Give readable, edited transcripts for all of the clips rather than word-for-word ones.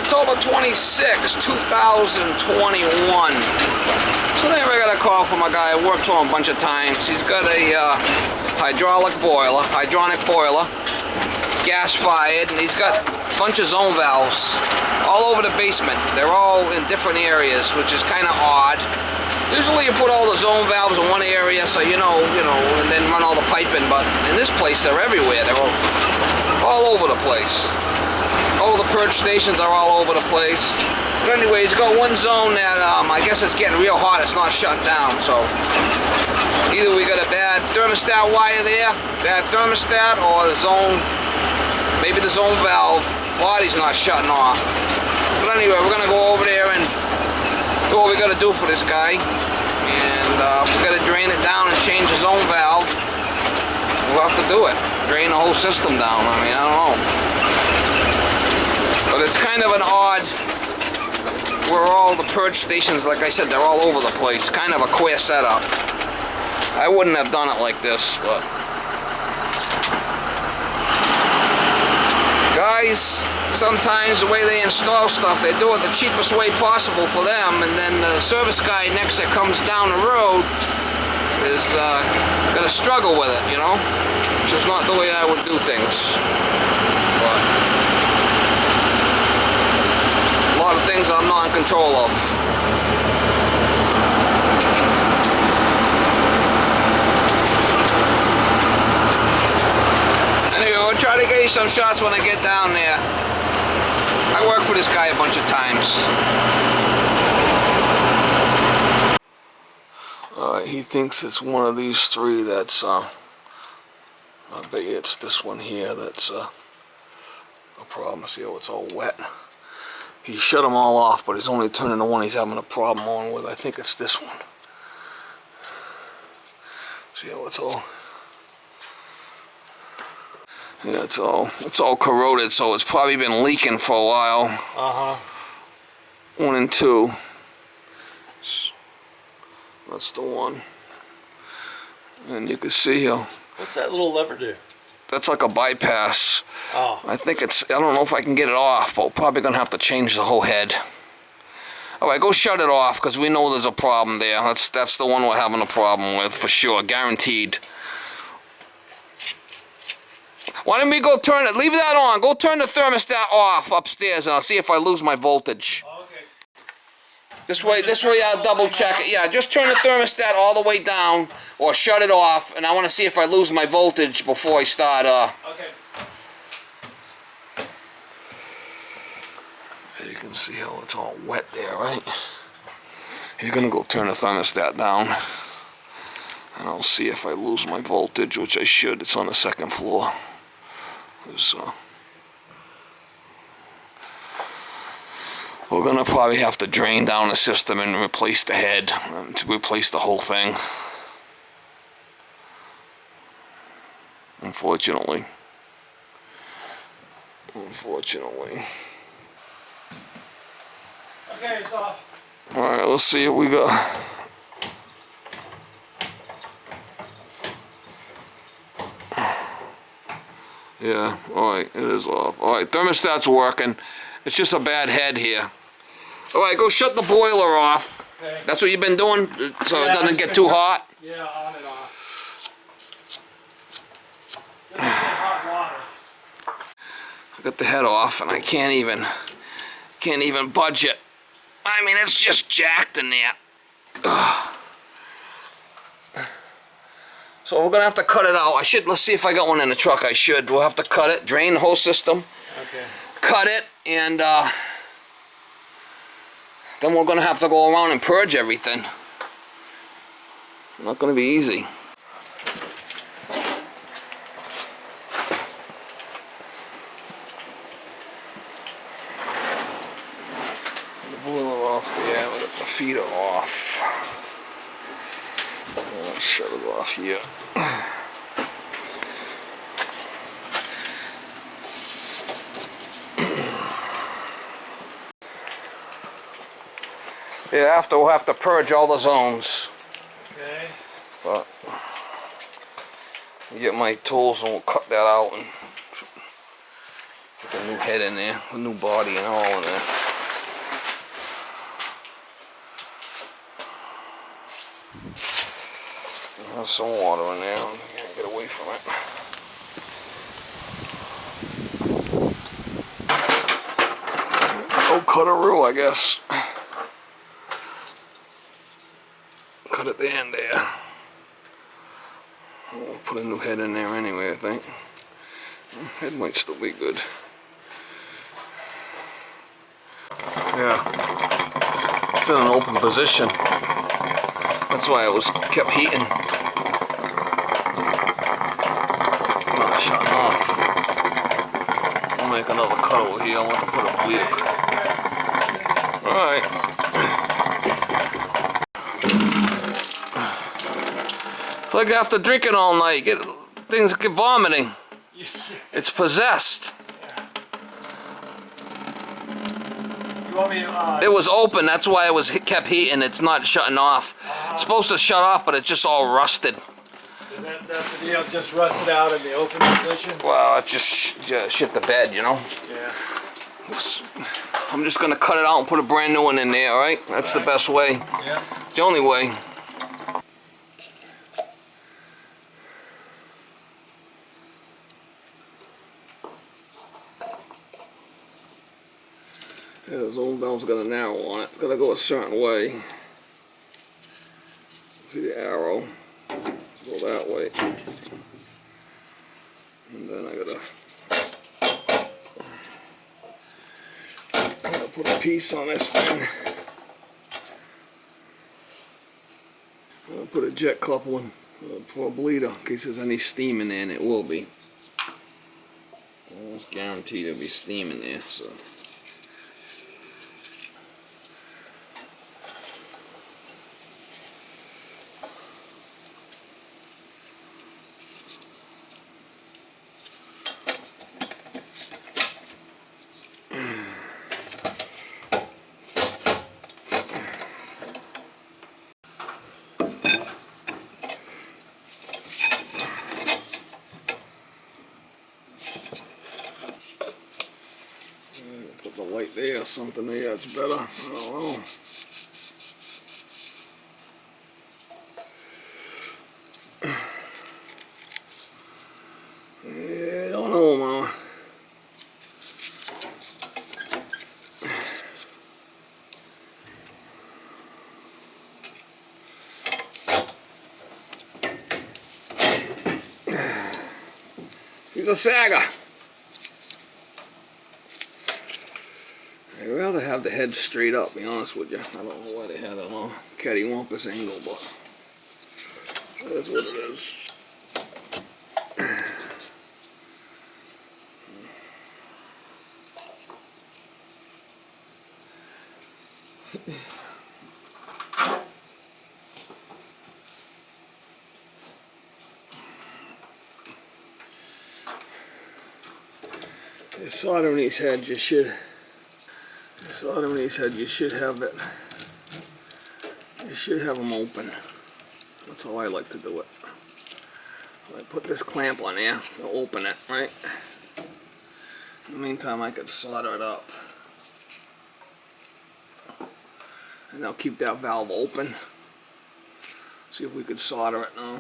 October 26, 2021. So then I got a call from a guy I worked for him a bunch of times. He's got a hydronic boiler, gas fired, and he's got a bunch of zone valves all over the basement. They're all in different areas, which is kind of odd. Usually you put all the zone valves in one area, so you know, and then run all the piping, but in this place they're everywhere. They're all over the place. All the purge stations are all over the place. But anyway, he's got one zone that I guess it's getting real hot. It's not shut down, so either we got a bad thermostat wire there, bad thermostat, or the zone, maybe the zone valve body's not shutting off. But anyway, we're gonna go over there and do what we gotta do for this guy. And if we gotta drain it down and change the zone valve, we'll have to do it. Drain the whole system down. I mean, I don't know. But it's kind of an odd, where all the purge stations, like I said, they're all over the place. Kind of a queer setup. I wouldn't have done it like this, but guys, sometimes the way they install stuff, they do it the cheapest way possible for them, and then the service guy next that comes down the road is gonna struggle with it, you know? Which is not the way I would do things. But a lot of things I'm not in control of. Anyway, we'll try to get you some shots when I get down there. I worked for this guy a bunch of times. He thinks it's one of these three that's, I bet you it's this one here that's a problem. See how it's all wet? He shut them all off, but he's only turning the one he's having a problem on with. I think it's this one. See how it's all... Yeah, it's all corroded, so it's probably been leaking for a while. Uh-huh. 1 and 2. That's the one. And you can see here. What's that little lever do? That's like a bypass. Oh. I think it's, I don't know if I can get it off, but we're probably going to have to change the whole head. Alright, go shut it off, because we know there's a problem there. That's the one we're having a problem with, for sure, guaranteed. Why don't we go turn it, leave that on, go turn the thermostat off upstairs, and I'll see if I lose my voltage. Oh, okay. This way I'll double check it. Yeah, just turn the thermostat all the way down, or shut it off, and I want to see if I lose my voltage before I start, Okay. You can see how it's all wet there, right? You're gonna go turn the thermostat down, and I'll see if I lose my voltage, which I should. It's on the 2nd floor. We're gonna probably have to drain down the system and replace the head, to replace the whole thing. Unfortunately. Okay, it's off. Alright, let's see what we got. Yeah, alright, it is off. Alright, thermostat's working. It's just a bad head here. Alright, go shut the boiler off. Okay. That's what you've been doing, so yeah, it doesn't get too hot? Yeah, on and off. It's hot water. I got the head off and I can't even budge it. I mean, it's just jacked in there. Ugh. So we're gonna have to cut it out. Let's see if I got one in the truck. I should. We'll have to cut it, drain the whole system. Okay. Cut it, and then we're gonna have to go around and purge everything. Not gonna be easy. The boiler off there, the feet are off. Let's shut it off here. Yeah, after we'll have to purge all the zones. Okay. But I'll get my tools and we'll cut that out and Put the new head in there, a new body and all in there. There's some water in there. I can't get away from it. Oh, cutaroo, I guess. Cut at the end there. We'll put a new head in there anyway, I think. Head might still be good. Yeah. It's in an open position. That's why it was kept heating. It's not shutting off. I'll make another cut over here. I want to put a bleeder. Alright. Like after drinking all night, things get vomiting. It's possessed. You want me to, It was open, that's why it was kept heating. It's not shutting off. It's supposed to shut off, but it's just all rusted. Is that's the deal? Just rusted out in the open position? Well, it just shit the bed, you know? Yeah. I'm just gonna cut it out and put a brand new one in there, alright? That's the best way. Yeah. It's the only way. Yeah, this old valve's got a narrow on it. It's gotta go a certain way. See the arrow? Go that way. And then I gotta put a piece on this thing. I'm gonna put a jet coupling for a bleeder in case there's any steam in there, and it will be. Almost guaranteed there'll be steam in there, so. Put the light there or something there, it's better. I don't know. Yeah, I don't know, Mama. He's a sagger. I'd rather have the head straight up, to be honest with you. I don't know why they had it on a cattywampus angle, but that's what it is. Soldering these heads, you should have it. You should have them open. That's how I like to do it. I put this clamp on there, I'll open it, right? In the meantime, I could solder it up. And I'll keep that valve open. See if we could solder it now.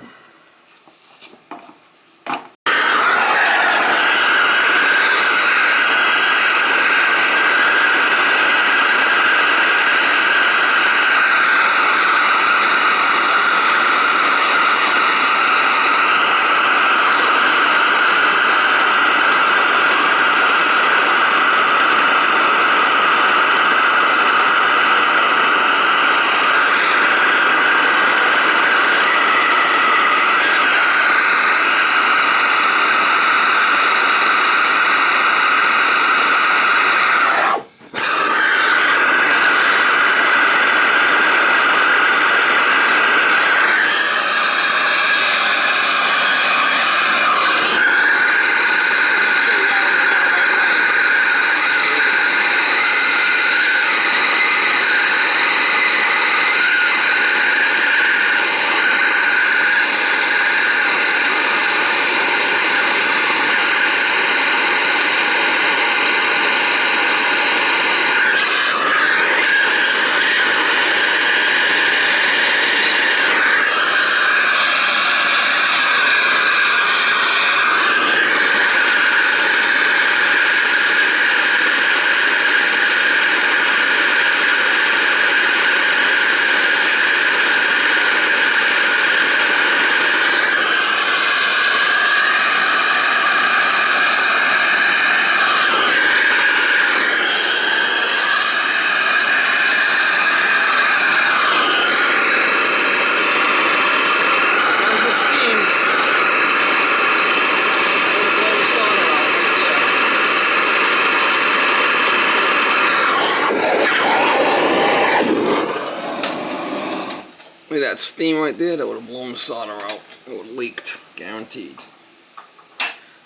that steam right there, that would have blown the solder out. It would have leaked, guaranteed.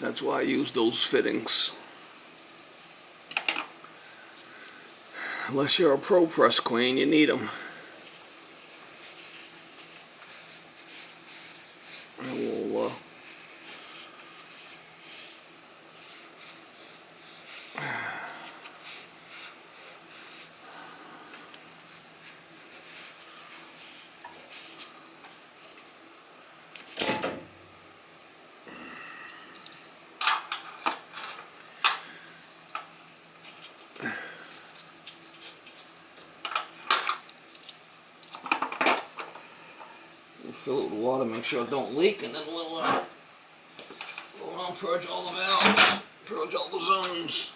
That's why I use those fittings. Unless you're a pro press queen, you need them. I will fill it with water, make sure it don't leak, and then we'll go around, purge all the valves, purge all the zones.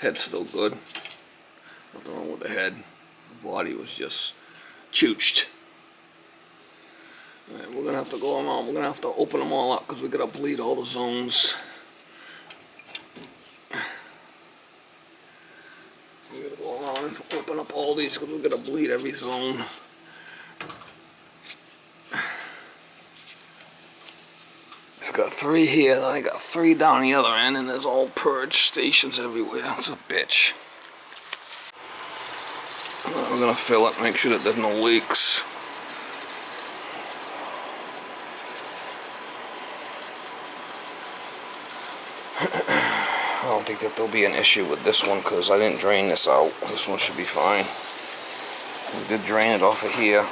Head's still good. Nothing wrong with the head. The body was just chooched. Alright, we're gonna have to go around. We're gonna have to open them all up because we gotta bleed all the zones. We gotta go around and open up all these because we're gonna bleed every zone. It's got 3 here, then I got 3 down the other end, and there's all purge stations everywhere. It's a bitch. We're gonna fill it, make sure that there's no leaks. I don't think that there'll be an issue with this one because I didn't drain this out. This one should be fine. We did drain it off of here.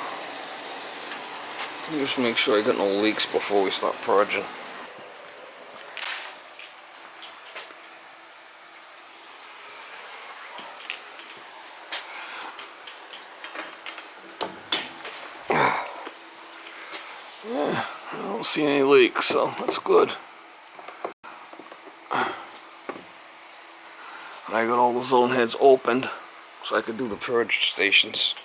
Just make sure I got no leaks before we start purging. Yeah, I don't see any leaks, so that's good. I got all the zone heads opened so I could do the purge stations.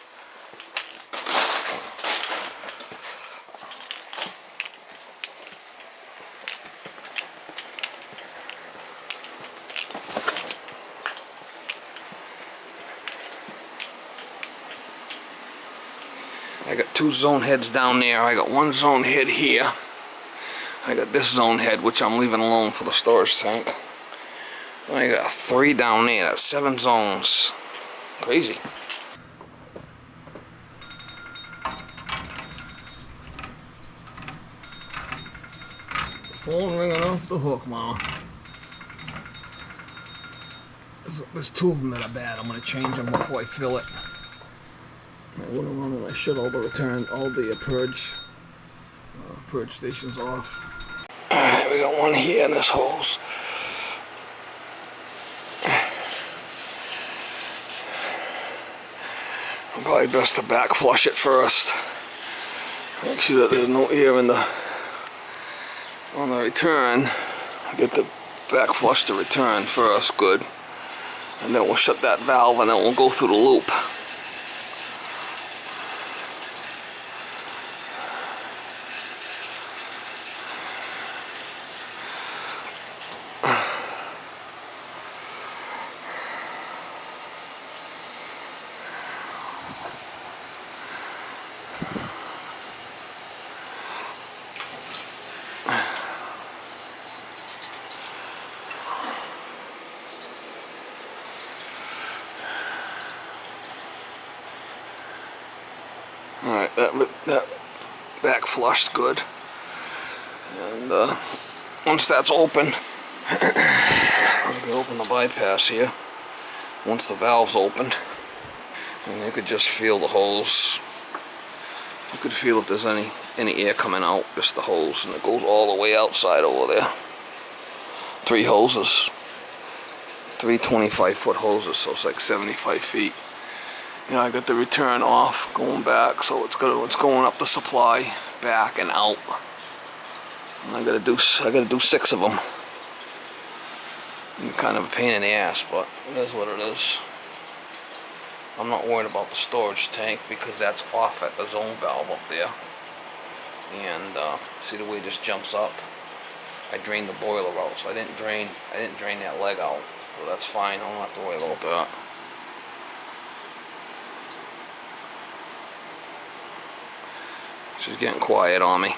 I got 2 zone heads down there. I got 1 zone head here. I got this zone head, which I'm leaving alone for the storage tank. And I got 3 down there. That's 7 zones. Crazy. Phone ringing off the hook, Mama. There's 2 of them that are bad. I'm going to change them before I fill it. I went around and I shut all the purge stations off. Alright, we got 1 here in this hose. Probably best to back flush it first. Make sure that there's no air in on the return. Get the back flush the return first, good. And then we'll shut that valve and then we'll go through the loop. Alright, that back flushed good. And once that's open, we can open the bypass here. Once the valve's opened, and you could just feel the hose. You could feel if there's any air coming out, just the hose, and it goes all the way outside over there. 3 hoses. 3 25-foot hoses, so it's like 75 feet. You know, I got the return off, going back, so it's going up the supply, back and out. And I gotta do 6 of them. Kind of a pain in the ass, but it is what it is. I'm not worried about the storage tank because that's off at the zone valve up there. And see the way it just jumps up? I drained the boiler out, so I didn't drain that leg out. So that's fine, I don't have to worry about that. She's getting quiet on me.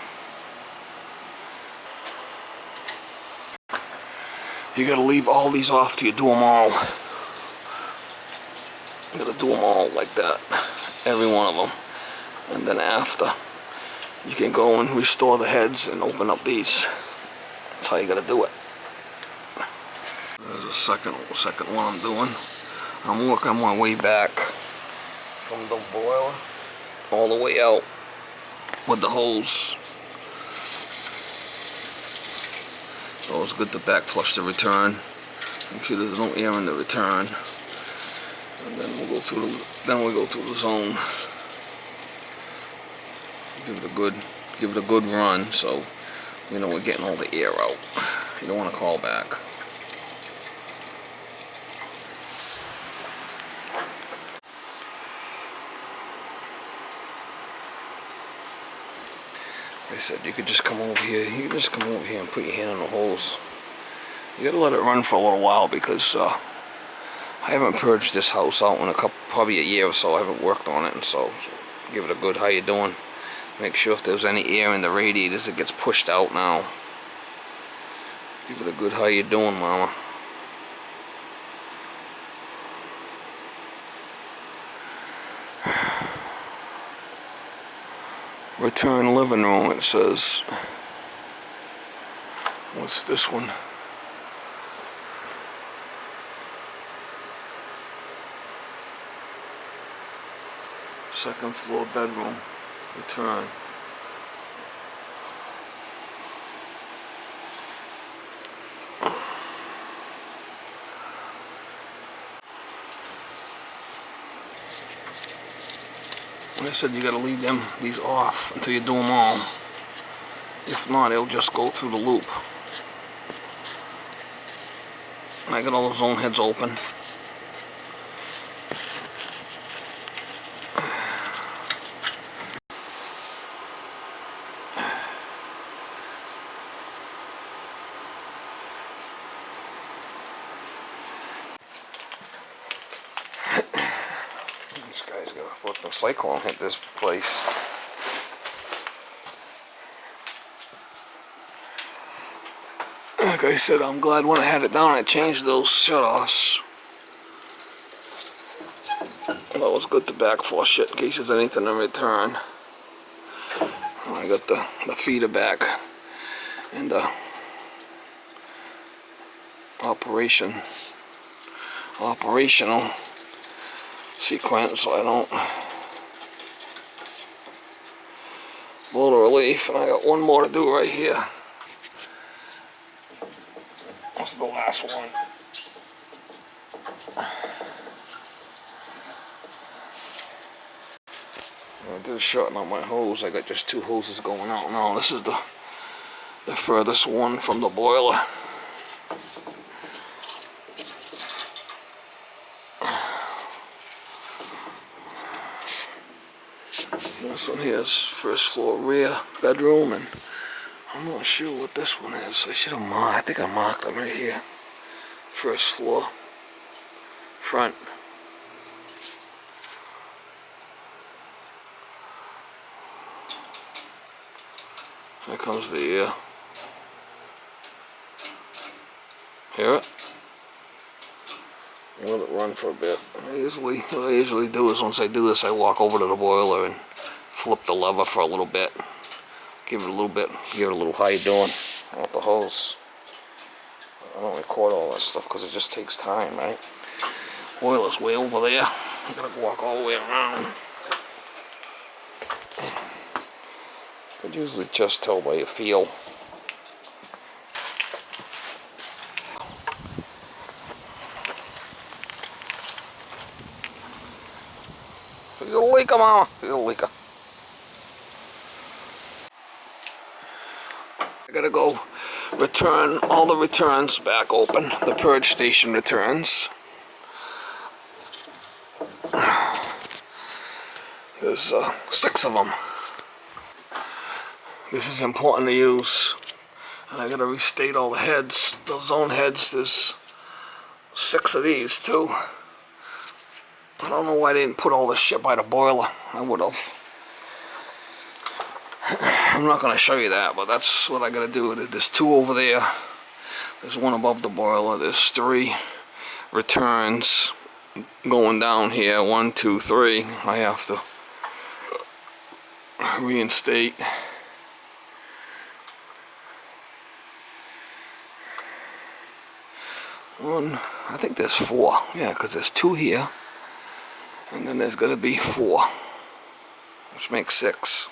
You gotta leave all these off till you do them all. You gotta do them all like that. Every one of them. And then after, you can go and restore the heads and open up these. That's how you gotta do it. There's a second one I'm doing. I'm working my way back from the boiler all the way out with the hose. So it's good to back flush the return. Make sure there's no air in the return. And then we'll go through the zone. Give it a good run so you know we're getting all the air out. You don't want to call back. Like I said, you could just come over here. You can just come over here and put your hand on the hose. You gotta let it run for a little while because I haven't purged this house out in probably a year or so. I haven't worked on it, and so give it a good how you doing. Make sure if there's any air in the radiators, it gets pushed out now. Give it a good how you doing, mama. Return living room, it says. What's this one? Second floor bedroom. Return. Like I said, you gotta leave these off until you do them all. If not, it'll just go through the loop. I got all the zone heads open. This guy's got a flipping cyclone hit this place. Like I said, I'm glad when I had it down I changed those shutoffs. That was good to back flush it in case there's anything in return. I got the feeder back and the operational sequence, so I don't blow the relief. And I got one more to do right here. That's the last one. I did shorten up my hose. I got just two hoses going out now. This is the furthest one from the boiler. This one here is first floor rear bedroom, and I'm not sure what this one is. I should have marked. I think I marked them right here. First floor front. Here comes the air. Hear it? Let it run for a bit. What I usually do is once I do this, I walk over to the boiler and flip the lever for a little bit. Give it a little how you doing with the hose. I don't record all that stuff because it just takes time, right? Boiler's way over there. I gotta walk all the way around. Could usually just tell by your feel. There's a leaker, mama. There's a leaker. I gotta go return all the returns back open, the purge station returns. There's 6 of them. This is important to use. And I gotta restate all the heads, those zone heads. There's 6 of these too. I don't know why they didn't put all this shit by the boiler. I would have. I'm not gonna show you that, but that's what I gotta do. There's 2 over there. There's 1 above the boiler. There's 3 returns going down here. 1, 2, 3. I have to reinstate. I think there's 4. Yeah, because there's 2 here. And then there's gonna be 4. Which makes 6.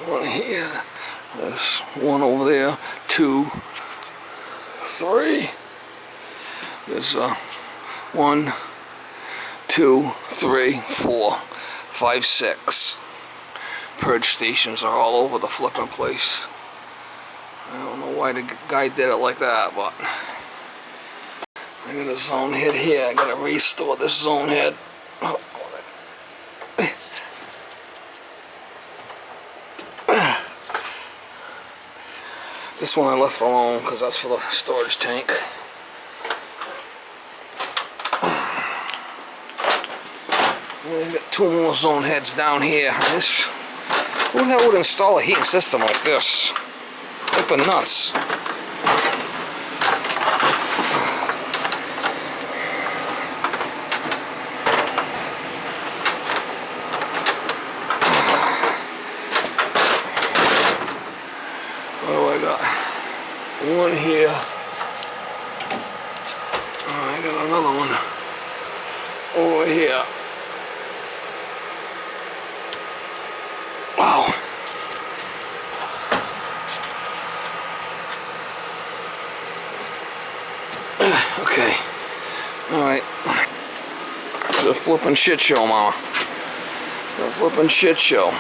1 here. There's 1 over there. 2, 3. There's 1, 2, 3, 4, 5, 6. Purge stations are all over the flipping place. I don't know why the guy did it like that, but I got a zone head here. I gotta restore this zone head. Oh. This one I left alone because that's for the storage tank. And I got 2 more zone heads down here. Who the hell would install a heating system like this? Flipping nuts. What do I got? 1 here. Oh, I got another one over here. Wow. Okay. Alright. It's a flippin' shit show, mama. It's a flippin' shit show.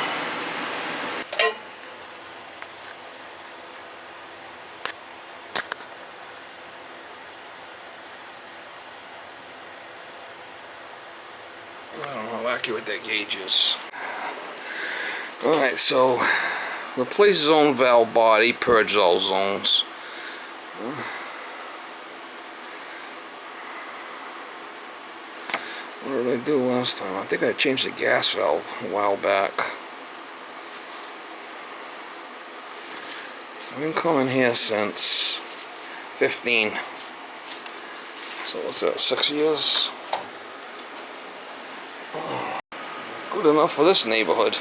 I don't know how accurate that gauge is. Alright, so replace zone valve body, purge all zones. What did I do last time? I think I changed the gas valve a while back. I've been coming here since 15. So what's that, 6 years? Good enough for this neighborhood.